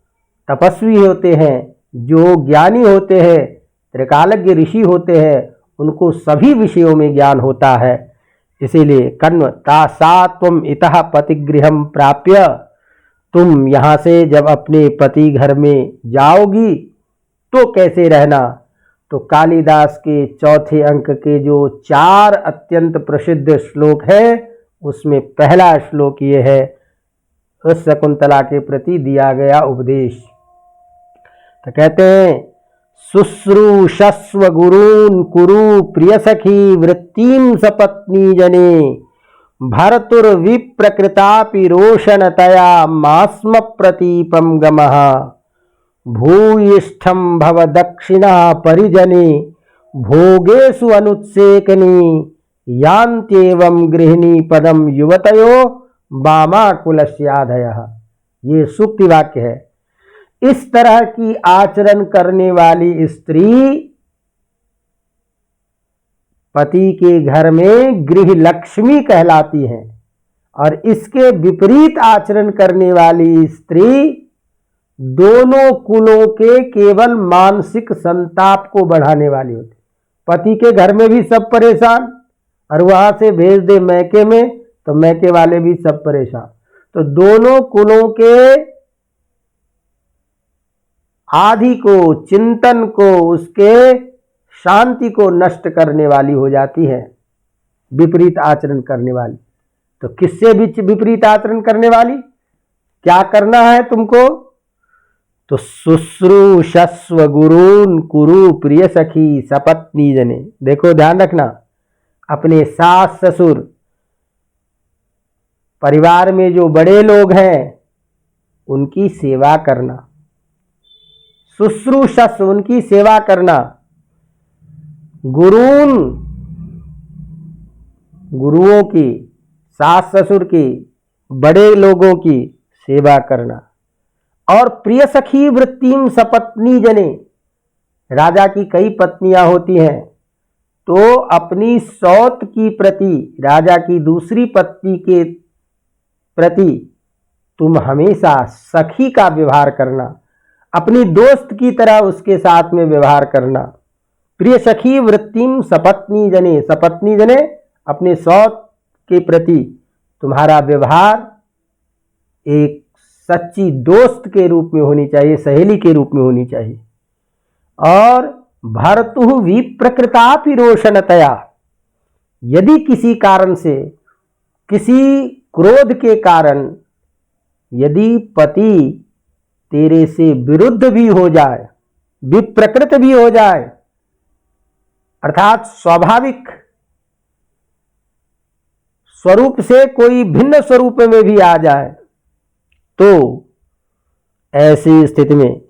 तपस्वी होते हैं, जो ज्ञानी होते हैं, त्रिकालज्ञ ऋषि होते हैं, उनको सभी विषयों में ज्ञान होता है। इसीलिए कण्व तासा त्वम इतः पतिगृहं प्राप्य, तुम यहाँ से जब अपने पति घर में जाओगी तो कैसे रहना। तो कालिदास के चौथे अंक के जो 4 अत्यंत प्रसिद्ध श्लोक है उसमें पहला श्लोक ये है, उस शकुंतला के प्रति दिया गया उपदेश। तो कहते हैं शुश्रूषस्व गुरून् कुरु प्रिय सखी वृत्तिं सपत्नी जने भर्तुर्विप्रकृतापि रोशनतया मास्म प्रतीपम गमः भूयिष्ठं भव दक्षिणा परिजने भोगेषु अनुत्सेकनी यान्त्येवं गृहिणी पदम युवतयो वामाकुलस्याधयः। ये सूक्ति वाक्य है। इस तरह की आचरण करने वाली स्त्री पति के घर में गृह लक्ष्मी कहलाती है, और इसके विपरीत आचरण करने वाली स्त्री दोनों कुलों के केवल मानसिक संताप को बढ़ाने वाली होती। पति के घर में भी सब परेशान, और वहां से भेज दे मैके में तो मैके वाले भी सब परेशान। तो दोनों कुलों के आदि को, चिंतन को, उसके शांति को नष्ट करने वाली हो जाती है विपरीत आचरण करने वाली। तो किससे भी विपरीत आचरण करने वाली, क्या करना है तुमको? तो शुश्रूषस्व गुरून् कुरु प्रिय सखी सपत्नी जने। देखो ध्यान रखना, अपने सास ससुर परिवार में जो बड़े लोग हैं उनकी सेवा करना, शुश्रूषस्व उनकी सेवा करना, गुरून् गुरुओं की, सास ससुर की, बड़े लोगों की सेवा करना, और प्रिय सखी वृत्तिम सपत्नी जने। राजा की कई पत्नियां होती हैं, तो अपनी सौत की प्रति, राजा की दूसरी पत्नी के प्रति तुम हमेशा सखी का व्यवहार करना, अपनी दोस्त की तरह उसके साथ में व्यवहार करना। प्रिय सखी वृत्तिम सपत्नी जने, सपत्नी जने अपने सौत के प्रति तुम्हारा व्यवहार एक सच्ची दोस्त के रूप में होनी चाहिए, सहेली के रूप में होनी चाहिए। और भर्तुः विप्रकृतापि रोशनतया, यदि किसी कारण से, किसी क्रोध के कारण यदि पति तेरे से विरुद्ध भी हो जाए, विप्रकृत भी हो जाए, अर्थात स्वाभाविक स्वरूप से कोई भिन्न स्वरूप में भी आ जाए, तो ऐसी स्थिति में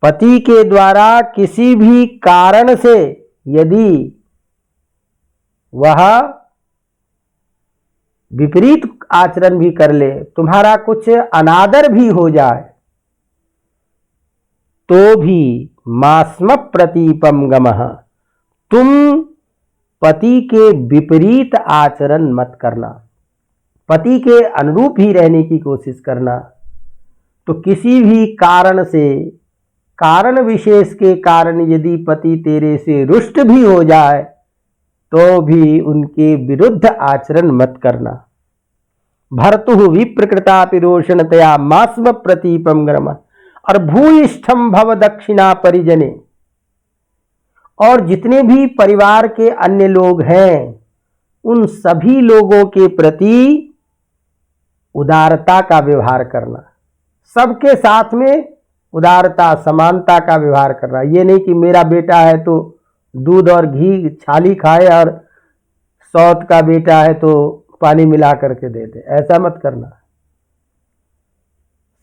पति के द्वारा किसी भी कारण से यदि वह विपरीत आचरण भी कर ले, तुम्हारा कुछ अनादर भी हो जाए, तो भी मास्म प्रतीपम गमः, तुम पति के विपरीत आचरण मत करना, पति के अनुरूप ही रहने की कोशिश करना। तो किसी भी कारण से, कारण विशेष के कारण यदि पति तेरे से रुष्ट भी हो जाए तो भी उनके विरुद्ध आचरण मत करना। भर्तुः विप्रकृतापि रोषणतया मास्म प्रतीपम गमः, और भूयिष्ठम भव दक्षिणा परिजने, और जितने भी परिवार के अन्य लोग हैं उन सभी लोगों के प्रति उदारता का व्यवहार करना, सबके साथ में उदारता, समानता का व्यवहार करना। ये नहीं कि मेरा बेटा है तो दूध और घी छाली खाए और सौत का बेटा है तो पानी मिला करके दे दे, ऐसा मत करना।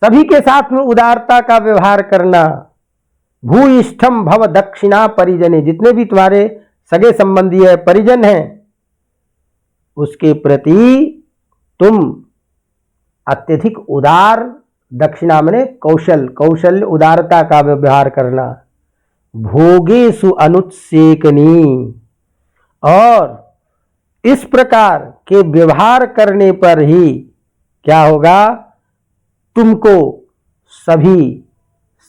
सभी के साथ में उदारता का व्यवहार करना। भूयिष्ठम भव दक्षिणा परिजने, जितने भी तुम्हारे सगे संबंधी है, परिजन हैं, उसके प्रति तुम अत्यधिक उदार दक्षिणा माने कौशल, कौशल्य उदारता का व्यवहार करना। भोगेषु अनुत्सेकनी, और इस प्रकार के व्यवहार करने पर ही क्या होगा, तुमको सभी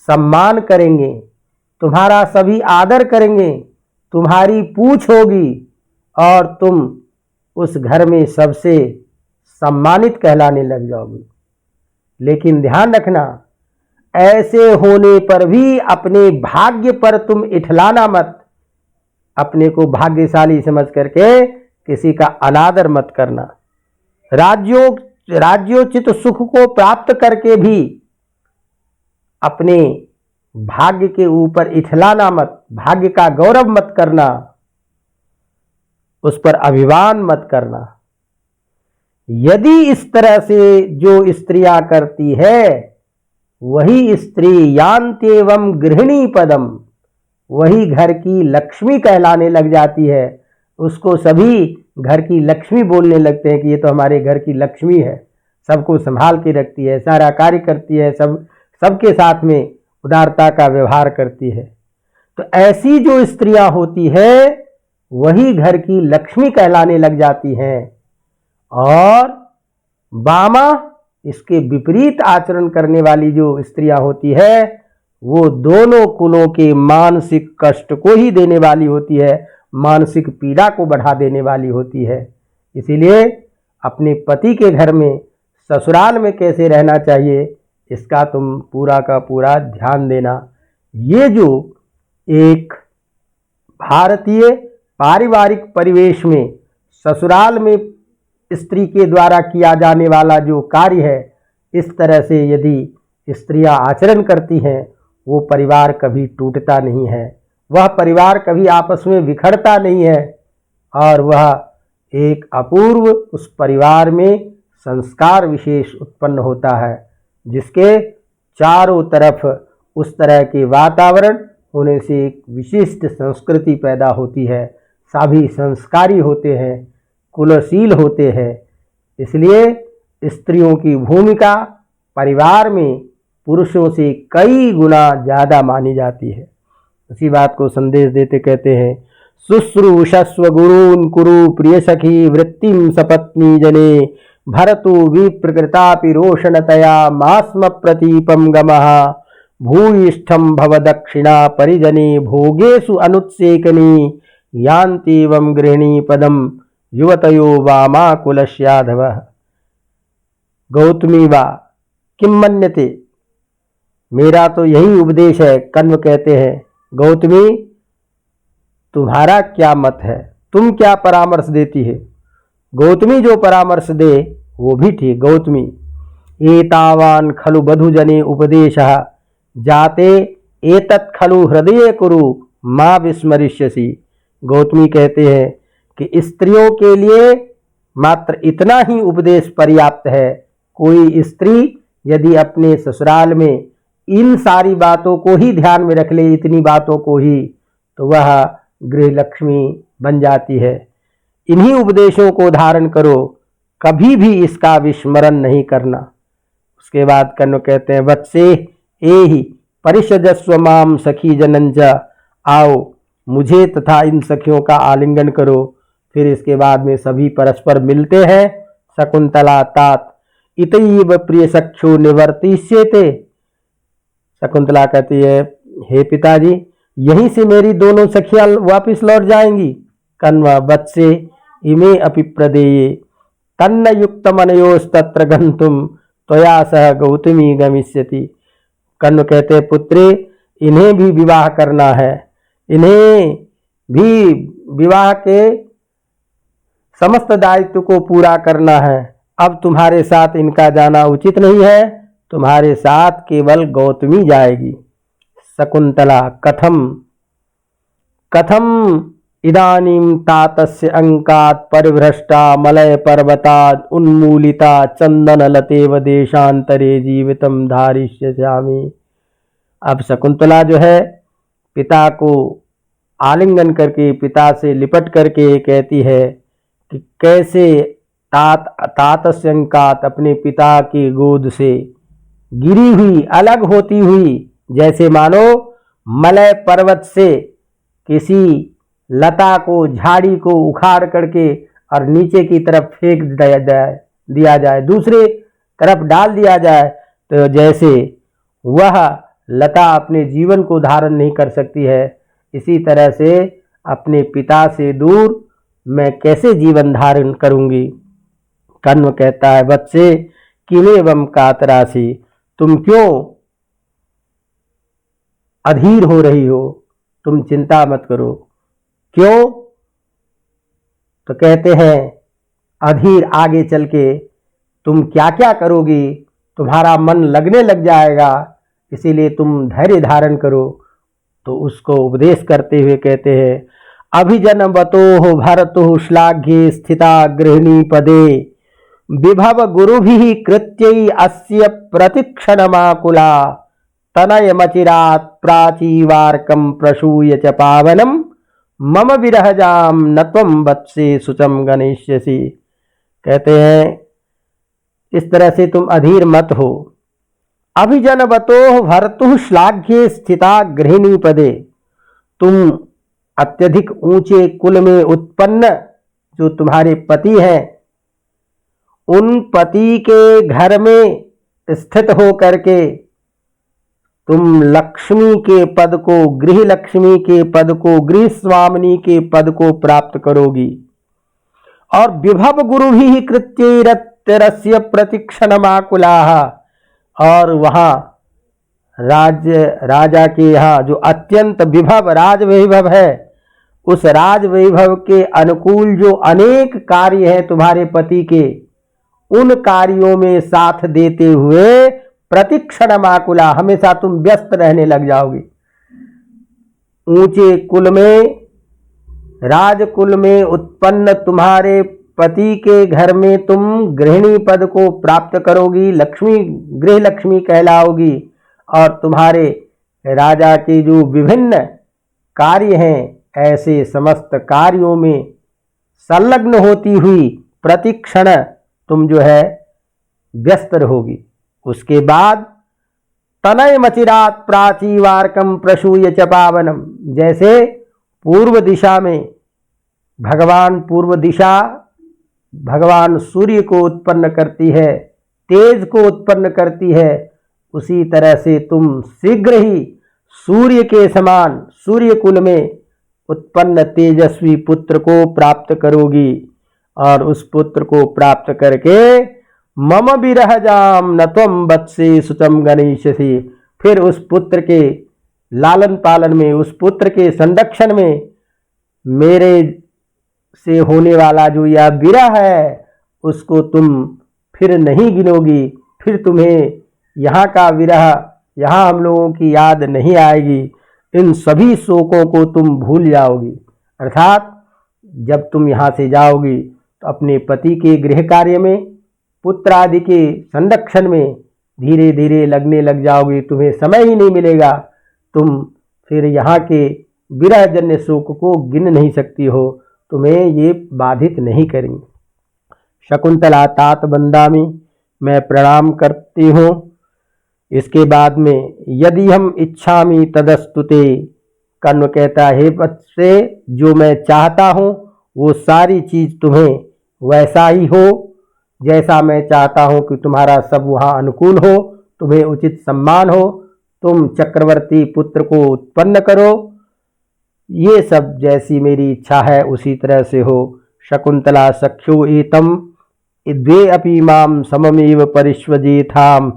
सम्मान करेंगे, तुम्हारा सभी आदर करेंगे, तुम्हारी पूछ होगी और तुम उस घर में सबसे सम्मानित कहलाने लग जाओगे। लेकिन ध्यान रखना, ऐसे होने पर भी अपने भाग्य पर तुम इठलाना मत, अपने को भाग्यशाली समझ करके किसी का अनादर मत करना। राज्योचित सुख को प्राप्त करके भी अपने भाग्य के ऊपर इठलाना मत, भाग्य का गौरव मत करना, उस पर अभिमान मत करना। यदि इस तरह से जो स्त्रियां करती है, वही स्त्री यान्त्येवं गृहिणी पदम, वही घर की लक्ष्मी कहलाने लग जाती है। उसको सभी घर की लक्ष्मी बोलने लगते हैं कि ये तो हमारे घर की लक्ष्मी है, सबको संभाल के रखती है, सारा कार्य करती है, सबके साथ में उदारता का व्यवहार करती है। तो ऐसी जो स्त्रियां होती है वही घर की लक्ष्मी कहलाने लग जाती हैं। और वामा, इसके विपरीत आचरण करने वाली जो स्त्रियां होती है वो दोनों कुलों के मानसिक कष्ट को ही देने वाली होती है, मानसिक पीड़ा को बढ़ा देने वाली होती है। इसीलिए अपने पति के घर में, ससुराल में कैसे रहना चाहिए, इसका तुम पूरा का पूरा ध्यान देना। ये जो एक भारतीय पारिवारिक परिवेश में ससुराल में स्त्री के द्वारा किया जाने वाला जो कार्य है, इस तरह से यदि स्त्रियां आचरण करती हैं, वो परिवार कभी टूटता नहीं है, वह परिवार कभी आपस में बिखरता नहीं है, और वह एक अपूर्व उस परिवार में संस्कार विशेष उत्पन्न होता है, जिसके चारों तरफ उस तरह के वातावरण होने से एक विशिष्ट संस्कृति पैदा होती है। सभी संस्कारी होते हैं, कुलशील होते हैं। इसलिए स्त्रियों की भूमिका परिवार में पुरुषों से कई गुना ज़्यादा मानी जाती है। इसी बात को संदेश देते कहते हैं, शुश्रूषस्व गुरून् कुरु प्रिय सखी वृत्तिम सपत्नी जने भरतु विप्रकृतापि रोषणतया मास्म प्रतीपम गमः भूयिष्ठम भव दक्षिणा परिजने भोगेषु अनुत्सेकनी यान्तीवं गृहिणी पदम युवतयो वामा कुलस्याधवः। गौतमी वा किम मन्यते, मेरा तो यही उपदेश है। कण्व कहते हैं, गौतमी तुम्हारा क्या मत है, तुम क्या परामर्श देती है। गौतमी जो परामर्श दे वो भी ठीक। गौतमी, एतावान खलु बधुजने उपदेशः जाते एतत् खलु हृदये कुरु मां विस्मरिष्यसि। गौतमी कहते हैं कि स्त्रियों के लिए मात्र इतना ही उपदेश पर्याप्त है। कोई स्त्री यदि अपने ससुराल में इन सारी बातों को ही ध्यान में रख ले, इतनी बातों को ही, तो वह गृह लक्ष्मी बन जाती है। इन्हीं उपदेशों को धारण करो, कभी भी इसका विस्मरण नहीं करना। उसके बाद कण्व कहते हैं, वत्से एहि परिषजस्व माम सखी जनंज, आओ मुझे तथा इन सखियों का आलिंगन करो। फिर इसके बाद में सभी परस्पर मिलते हैं। शकुंतला तात इतैव प्रिय सख्यो निवर्तिष्यते। शकुंतला कहती है, हे पिताजी, यहीं से मेरी दोनों सखियां वापिस लौट जाएंगी। कण्व, वत्से इमे अपि प्रदेये तन्न युक्तमनयोस्तत्र गंतुम त्वया सह गौतमी गमिष्यति। कण्व कहते, पुत्रे इन्हें भी विवाह करना है, इन्हें भी विवाह के समस्त दायित्व को पूरा करना है। अब तुम्हारे साथ इनका जाना उचित नहीं है, तुम्हारे साथ केवल गौतमी जाएगी। शकुंतला, कथम कथम इदानीं तातस्य अंकात् परिभ्रष्टा मलय पर्वतात् उन्मूलिता चंदनलतेव देशांतरे जीवितम धारिष्यामि। अब शकुंतला जो है पिता को आलिंगन करके, पिता से लिपट करके कहती है कि कैसे तातस्य अंकात्, अपने पिता की गोद से गिरी हुई, अलग होती हुई, जैसे मानो मलय पर्वत से किसी लता को, झाड़ी को उखाड़ करके और नीचे की तरफ फेंक दिया जाए, दूसरे तरफ डाल दिया जाए, तो जैसे वह लता अपने जीवन को धारण नहीं कर सकती है, इसी तरह से अपने पिता से दूर मैं कैसे जीवन धारण करूंगी। कण्व कहता है, बच्चे किमेवम कातरासी, तुम क्यों अधीर हो रही हो, तुम चिंता मत करो। क्यों? तो कहते हैं अधीर, आगे चल के तुम क्या क्या करोगी, तुम्हारा मन लगने लग जाएगा, इसीलिए तुम धैर्य धारण करो। तो उसको उपदेश करते हुए कहते हैं, अभिजनवतो भरतु श्लाघ्ये स्थिता गृहिणी पदे, विभव गुरुभिः कृत्यै अस्य प्रतिक्षणमाकुला, तनयमचिरात् प्राचीवार्कं प्रसूय च पावनं, मम विरहजाम न त्वं वत्से शुचं गणेष्यसि। कहते हैं इस तरह से तुम अधीर मत हो। अभिजनवतो भर्तुः श्लाघ्ये स्थिता गृहिणी पदे, तुम अत्यधिक ऊंचे कुल में उत्पन्न जो तुम्हारे पति हैं, उन पति के घर में स्थित हो करके तुम लक्ष्मी के पद को, गृह लक्ष्मी के पद को, गृह स्वामिनी के पद को प्राप्त करोगी। और विभव गुरु ही कृत्यरस्य प्रतिक्षणमाकुलाः, और वहां राजा के यहाँ जो अत्यंत विभव राज वैभव है, उस राज वैभव के अनुकूल जो अनेक कार्य हैं तुम्हारे पति के, उन कार्यों में साथ देते हुए प्रतिक्षणमाकुला, हमेशा तुम व्यस्त रहने लग जाओगे। ऊंचे कुल में, राजकुल में उत्पन्न तुम्हारे पति के घर में तुम गृहिणी पद को प्राप्त करोगी, लक्ष्मी, गृह लक्ष्मी कहलाओगी, और तुम्हारे राजा के जो विभिन्न कार्य हैं, ऐसे समस्त कार्यों में संलग्न होती हुई प्रतिक्षण तुम जो है व्यस्त रहोगी। उसके बाद तनय मचिरात प्राचीवार्कम प्रसूय च पावनम, जैसे पूर्व दिशा में पूर्व दिशा भगवान सूर्य को उत्पन्न करती है, तेज को उत्पन्न करती है, उसी तरह से तुम शीघ्र ही सूर्य के समान सूर्य कुल में उत्पन्न तेजस्वी पुत्र को प्राप्त करोगी। और उस पुत्र को प्राप्त करके मम विरहजाम न त्वं वत्से शुचं गणेष्यसि, फिर उस पुत्र के लालन पालन में, उस पुत्र के संरक्षण में मेरे से होने वाला जो यह विरह है, उसको तुम फिर नहीं गिनोगी, फिर तुम्हें यहाँ का विरह, यहाँ हम लोगों की याद नहीं आएगी, इन सभी शोकों को तुम भूल जाओगी। अर्थात जब तुम यहाँ से जाओगी तो अपने पति के गृह कार्य में, पुत्र आदि के संरक्षण में धीरे धीरे लगने लग जाओगी, तुम्हें समय ही नहीं मिलेगा, तुम फिर यहाँ के विरहजन्य शोक को गिन नहीं सकती हो, तुम्हें ये बाधित नहीं करेंगे। शकुंतला तात बंदामी, मैं प्रणाम करती हूँ। इसके बाद में यदि हम इच्छामि तदस्तुते, कण्व कहता है बच्चे जो मैं चाहता हूँ वो सारी चीज़ तुम्हें वैसा ही हो, जैसा मैं चाहता हूँ कि तुम्हारा सब वहाँ अनुकूल हो, तुम्हें उचित सम्मान हो, तुम चक्रवर्ती पुत्र को उत्पन्न करो, ये सब जैसी मेरी इच्छा है उसी तरह से हो। शकुंतला सख्यो एतम द्वे अपि माम सममेव परिष्वजेथाम,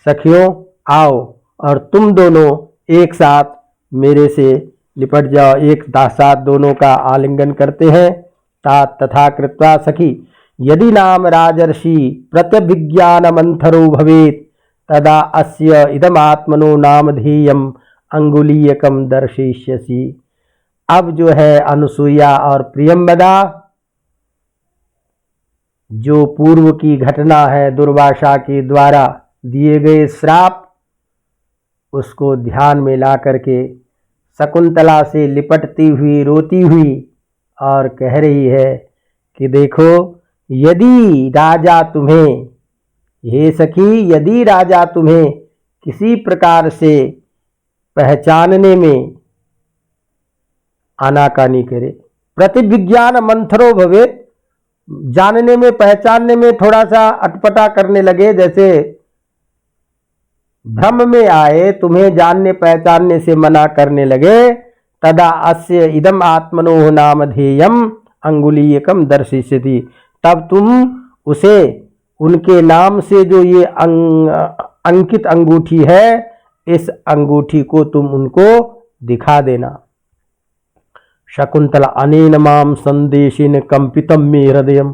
सखियों आओ और तुम दोनों एक साथ मेरे से लिपट जाओ, एक साथ दोनों का आलिंगन करते हैं। तात तथा कृत्वा सखी यदि नाम राजर्षि प्रत्यभिज्ञान मंथरो भवेत तदा अस्य इदमात्मनो नामधेयम अंगुलीयकम दर्शयिष्यसि। अब जो है अनुसूया और प्रियंवदा, जो पूर्व की घटना है, दुर्वासा के द्वारा दिए गए श्राप, उसको ध्यान में ला करके शकुंतला से लिपटती हुई, रोती हुई और कह रही है कि देखो, यदि राजा तुम्हें हे सखी, यदि राजा तुम्हें किसी प्रकार से पहचानने में आनाकानी करे, प्रतिविज्ञान मंथरो भवेत्, जानने में पहचानने में थोड़ा सा अटपटा करने लगे, जैसे भ्रम में आए, तुम्हें जानने पहचानने से मना करने लगे, तदा अस्य इदम आत्मनोः नामधेयम अंगुलीयकम दर्शिष्यति, तब तुम उसे उनके नाम से जो ये अंकित अंगूठी है, इस अंगूठी को तुम उनको दिखा देना। शकुंतला अनेन माम संदेशिन कंपितम मे हृदयम,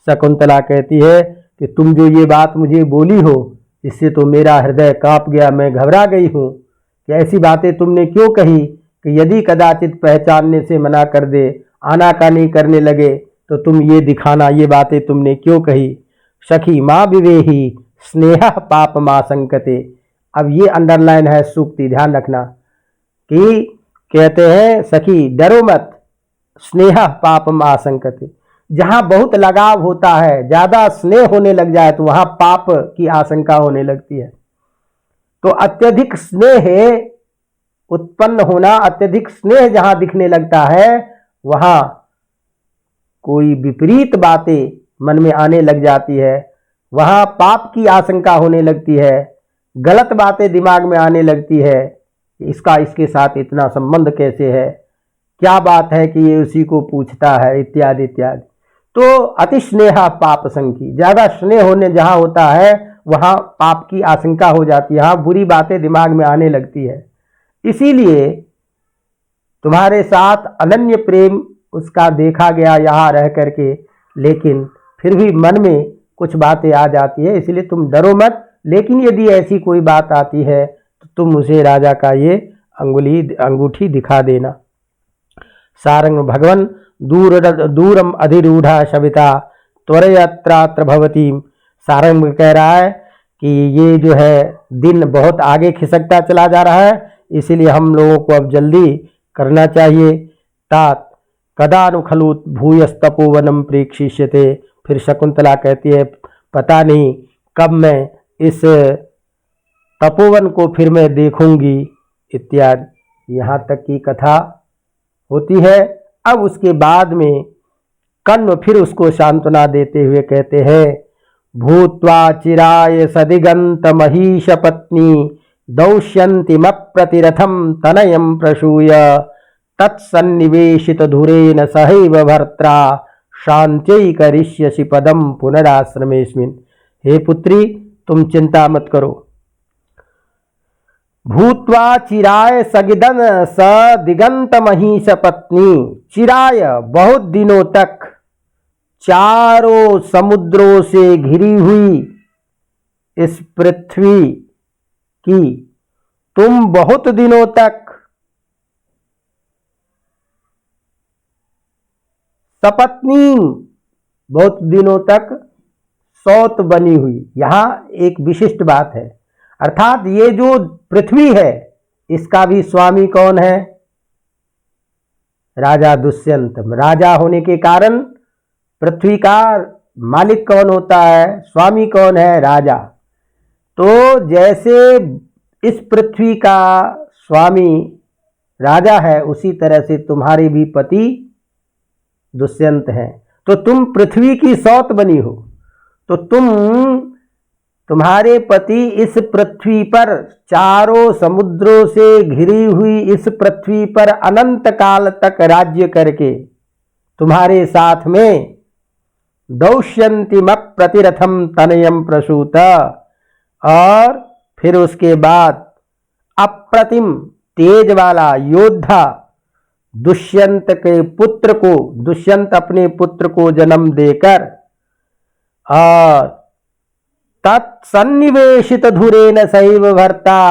शकुंतला कहती है कि तुम जो ये बात मुझे बोली हो, इससे तो मेरा हृदय कांप गया, मैं घबरा गई हूँ कि ऐसी बातें तुमने क्यों कही कि यदि कदाचित पहचानने से मना कर दे, आनाकानी करने लगे, तो तुम ये दिखाना, ये बातें तुमने क्यों कही। सखी माँ विवेही स्नेह पाप माँ संकते, अब ये अंडरलाइन है सूक्ति, ध्यान रखना कि कहते हैं सखी डरो मत, स्नेह पाप माँ संकते, जहां बहुत लगाव होता है, ज्यादा स्नेह होने लग जाए तो वहां पाप की आशंका होने लगती है। तो अत्यधिक स्नेह उत्पन्न होना, अत्यधिक स्नेह जहां दिखने लगता है, वहां कोई विपरीत बातें मन में आने लग जाती है, वहां पाप की आशंका होने लगती है, गलत बातें दिमाग में आने लगती है, इसका इसके साथ इतना संबंध कैसे है, क्या बात है कि ये उसी को पूछता है, इत्यादि इत्यादि। तो अति स्नेह पाप संकी, ज्यादा स्नेह होने जहां होता है वहां पाप की आशंका हो जाती है, वहां बुरी बातें दिमाग में आने लगती है। इसीलिए तुम्हारे साथ अनन्य प्रेम उसका देखा गया यहाँ रह करके, लेकिन फिर भी मन में कुछ बातें आ जाती है, इसलिए तुम डरो मत। लेकिन यदि ऐसी कोई बात आती है तो तुम उसे राजा का ये अंगूठी दिखा देना। सारंग भगवन दूरम अधिरूढ़ा शविता त्वरयत्रात्र भवती, सारंग कह रहा है कि ये जो है दिन बहुत आगे खिसकता चला जा रहा है, इसीलिए हम लोगों को अब जल्दी करना चाहिए। तात कदानु खलु भूयस्तपोवनम प्रेक्षिष्यते, फिर शकुंतला कहती है पता नहीं कब मैं इस तपोवन को फिर मैं देखूंगी, इत्यादि यहाँ तक की कथा होती है। अब उसके बाद में कण्व फिर उसको सांत्वना देते हुए कहते हैं भूत्वा चिराय सदिगंत महिष पत्नी दौष्यन्तिमप्रतिरथम तनयम प्रसूय तत्सन्निवेशित धुरेन सहैव भर्त्रा शांत्यै करिष्यसि पदम पुनराश्रमेस्मिन्। हे पुत्री, तुम चिंता मत करो। भूत्वा चिराय सदिगंत महिष पत्नी, चिराय बहुत दिनों तक, चारों समुद्रों से घिरी हुई इस पृथ्वी की तुम बहुत दिनों तक सपत्नी, बहुत दिनों तक सौत बनी हुई। यहां एक विशिष्ट बात है, अर्थात ये जो पृथ्वी है इसका भी स्वामी कौन है? राजा दुष्यंत। राजा होने के कारण पृथ्वी का मालिक कौन होता है? स्वामी कौन है? राजा। तो जैसे इस पृथ्वी का स्वामी राजा है, उसी तरह से तुम्हारे भी पति दुष्यंत हैं। तो तुम पृथ्वी की सौत बनी हो, तो तुम्हारे पति इस पृथ्वी पर, चारों समुद्रों से घिरी हुई इस पृथ्वी पर अनंत काल तक राज्य करके तुम्हारे साथ में दौष्यन्तिम प्रतिरथम तनयम प्रसूत, और फिर उसके बाद अप्रतिम तेज वाला योद्धा दुष्यंत के पुत्र को, दुष्यंत अपने पुत्र को जन्म देकर और तत्सन्निवेशित धुरेन सैव भर्ता,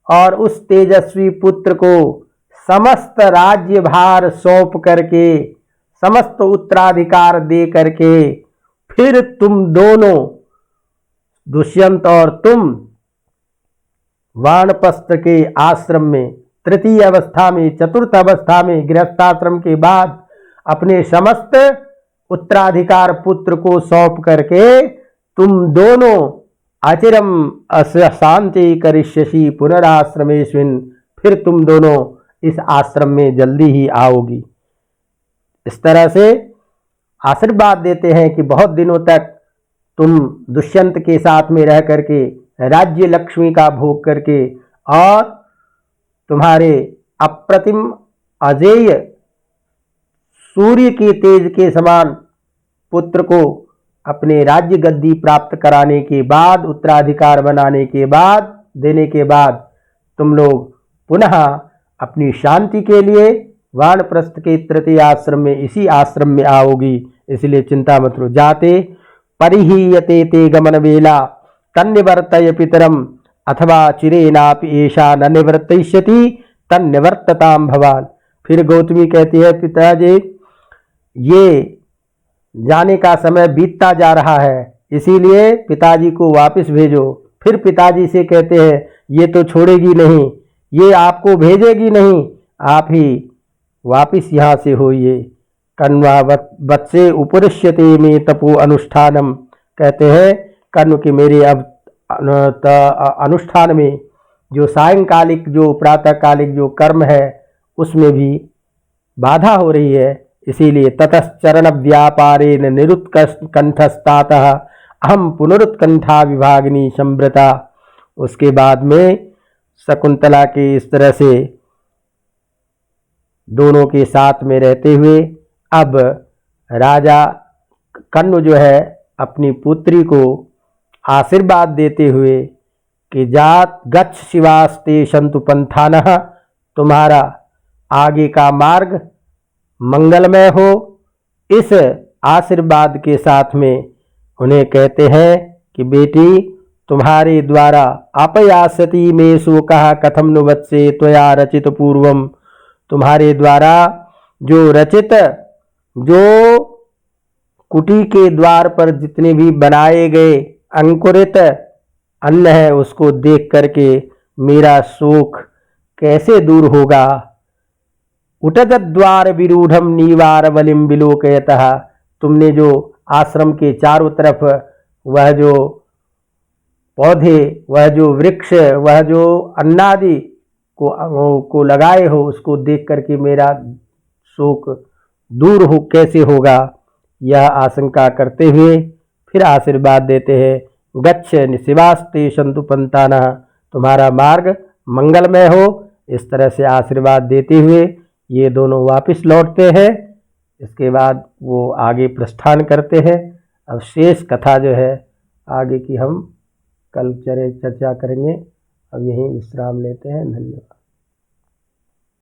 और उस तेजस्वी पुत्र को समस्त राज्य भार सौंप करके, समस्त उत्तराधिकार दे करके, फिर तुम दोनों, दुष्यंत और तुम, वानप्रस्थ के आश्रम में तृतीय अवस्था में, चतुर्थ अवस्था में, गृहस्थाश्रम के बाद अपने समस्त उत्तराधिकार पुत्र को सौंप करके तुम दोनों आचिरम अशांति करिष्यसि पुनराश्रमेस्मिन्, फिर तुम दोनों इस आश्रम में जल्दी ही आओगी। इस तरह से आशीर्वाद देते हैं कि बहुत दिनों तक तुम दुष्यंत के साथ में रह करके राज्य लक्ष्मी का भोग करके और तुम्हारे अप्रतिम अजेय सूर्य के तेज के समान पुत्र को अपने राज्य गद्दी प्राप्त कराने के बाद, उत्तराधिकार बनाने के बाद, देने के बाद तुम लोग पुनः अपनी शांति के लिए वानप्रस्थ के तृतीय आश्रम में, इसी आश्रम में आओगी। इसलिए चिंता मत करो। जाते परिहीयते ते गमन वेला तन्निवर्तय पितरम अथवा चिरेनापि एषा न निवर्तयिष्यति तन्निवर्तताम भवान। फिर गौतमी कहती है, पिताजी ये जाने का समय बीतता जा रहा है, इसीलिए पिताजी को वापस भेजो। फिर पिताजी से कहते हैं, ये तो छोड़ेगी नहीं, ये आपको भेजेगी नहीं, आप ही वापिस यहाँ से होइए। कण्वा वत्से उपरिष्यते में तपो अनुष्ठानम, कहते हैं कण्व के मेरे अब अनुष्ठान में जो सायंकालिक, जो प्रातःकालिक जो कर्म है उसमें भी बाधा हो रही है। इसीलिए ततश्चरण व्यापारेण निरुत्कंठस्तातः अहम पुनरुत्कंठा विभागिनी संव्रता। उसके बाद में शकुंतला के इस तरह से दोनों के साथ में रहते हुए अब राजा कण्व जो है अपनी पुत्री को आशीर्वाद देते हुए कि जात गच्छ शिवास्ते शंतु पंथानः, तुम्हारा आगे का मार्ग मंगलमय हो। इस आशीर्वाद के साथ में उन्हें कहते हैं कि बेटी तुम्हारे द्वारा अपयासति में शोकः कथम नु वत्से त्वया रचित पूर्वम, तुम्हारे द्वारा जो रचित, जो कुटी के द्वार पर जितने भी बनाए गए अंकुरित अन्न है उसको देख करके मेरा शोक कैसे दूर होगा। उटद्वार विरूढ़म नीवार बलिम विलोकयतः, तुमने जो आश्रम के चारों तरफ वह जो पौधे, वह जो वृक्ष, वह जो अन्नादि को लगाए हो उसको देख करके मेरा शोक दूर हो कैसे होगा, यह आशंका करते हुए फिर आशीर्वाद देते हैं। गच्छ शिवास्ते शंतु पंताना, तुम्हारा मार्ग मंगलमय हो। इस तरह से आशीर्वाद देते हुए ये दोनों वापस लौटते हैं। इसके बाद वो आगे प्रस्थान करते हैं। अब शेष कथा जो है आगे की हम कल चर्चा करेंगे। अब यहीं विश्राम लेते हैं। धन्यवाद।